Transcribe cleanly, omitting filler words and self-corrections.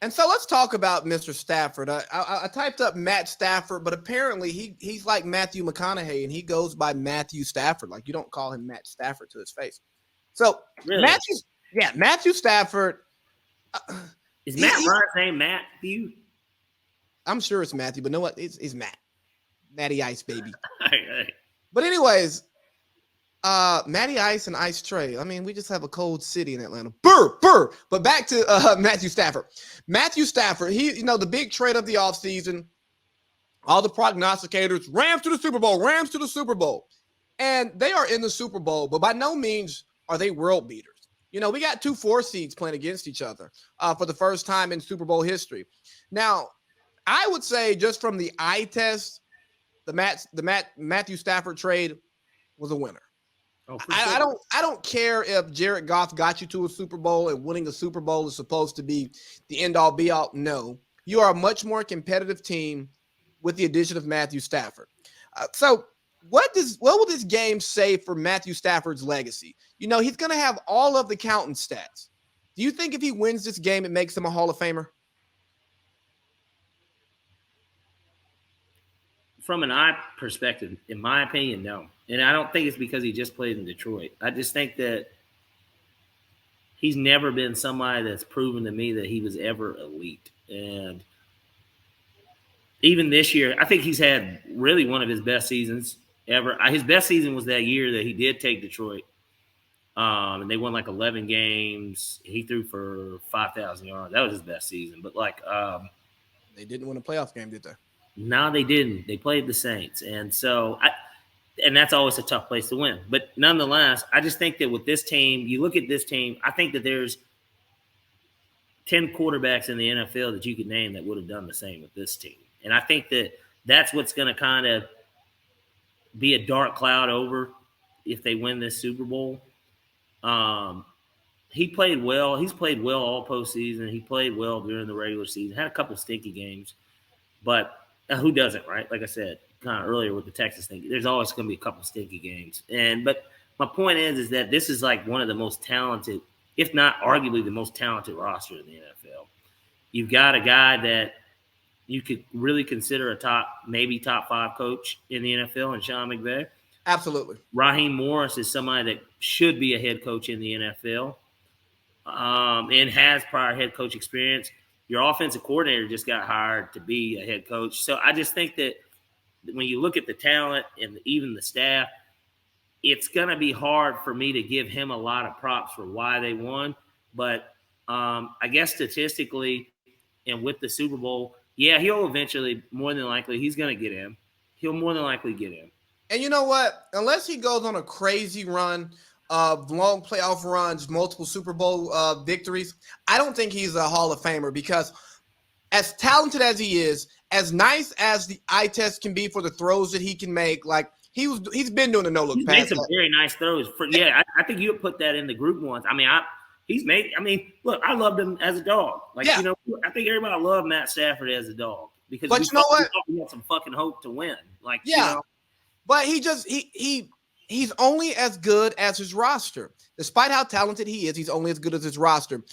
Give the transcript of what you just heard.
And so let's talk about Mr. Stafford. I typed up Matt Stafford, but apparently he's like Matthew McConaughey, and he goes by Matthew Stafford. Like, you don't call him Matt Stafford to his face. So Really? Matthew Stafford. Is Matt Ryan's name Matthew? I'm sure it's Matthew, but know what? It's Matt. Matty Ice, baby. Right. But anyways, Matty Ice and Ice Trey. I mean, we just have a cold city in Atlanta. Burr. But back to Matthew Stafford. Matthew Stafford, the big trade of the offseason, all the prognosticators, Rams to the Super Bowl. And they are in the Super Bowl, but by no means are they world beaters. We got 2 4 seeds playing against each other for the first time in Super Bowl history. Now, I would say just from the eye test, the Matthew Stafford trade was a winner. Oh, sure. I don't care if Jared Goff got you to a Super Bowl and winning a Super Bowl is supposed to be the end all be all. No, you are a much more competitive team with the addition of Matthew Stafford. So what will this game say for Matthew Stafford's legacy? He's going to have all of the counting stats. Do you think if he wins this game, it makes him a Hall of Famer? From an eye perspective, in my opinion, no. And I don't think it's because he just played in Detroit. I just think that he's never been somebody that's proven to me that he was ever elite. And even this year, I think he's had really one of his best seasons ever. His best season was that year that he did take Detroit. And they won like 11 games. He threw for 5,000 yards. That was his best season. But they didn't win a playoff game, did they? No, they didn't. They played the Saints. And so and that's always a tough place to win. But nonetheless, I just think that with this team, you look at this team, I think that there's 10 quarterbacks in the NFL that you could name that would have done the same with this team. And I think that that's what's going to kind of be a dark cloud over if they win this Super Bowl. He played well. He's played well all postseason. He played well during the regular season. Had a couple stinky games. But who doesn't, right? Like I said kind of earlier with the Texas thing, there's always going to be a couple stinky games. But my point is that this is like one of the most talented, if not arguably the most talented roster in the NFL. You've got a guy that you could really consider maybe top 5 coach in the NFL, and Sean McVay. Absolutely. Raheem Morris is somebody that should be a head coach in the NFL and has prior head coach experience. Your offensive coordinator just got hired to be a head coach. So I just think that when you look at the talent and even the staff, it's going to be hard for me to give him a lot of props for why they won. But I guess statistically and with the Super Bowl, yeah, he'll eventually, more than likely, he's going to get in. He'll more than likely get in. And you know what? Unless he goes on a crazy run of long playoff runs, multiple Super Bowl victories, I don't think he's a Hall of Famer because as talented as he is, as nice as the eye test can be for the throws that he can make, like he's been doing a no-look pass. He's made some very nice throws. I think you would put that in the group ones. I mean, look, I loved him as a dog. I think everybody loved Matt Stafford as a dog because but you know what? We had some fucking hope to win. But he's only as good as his roster. Despite how talented he is, he's only as good as his roster. And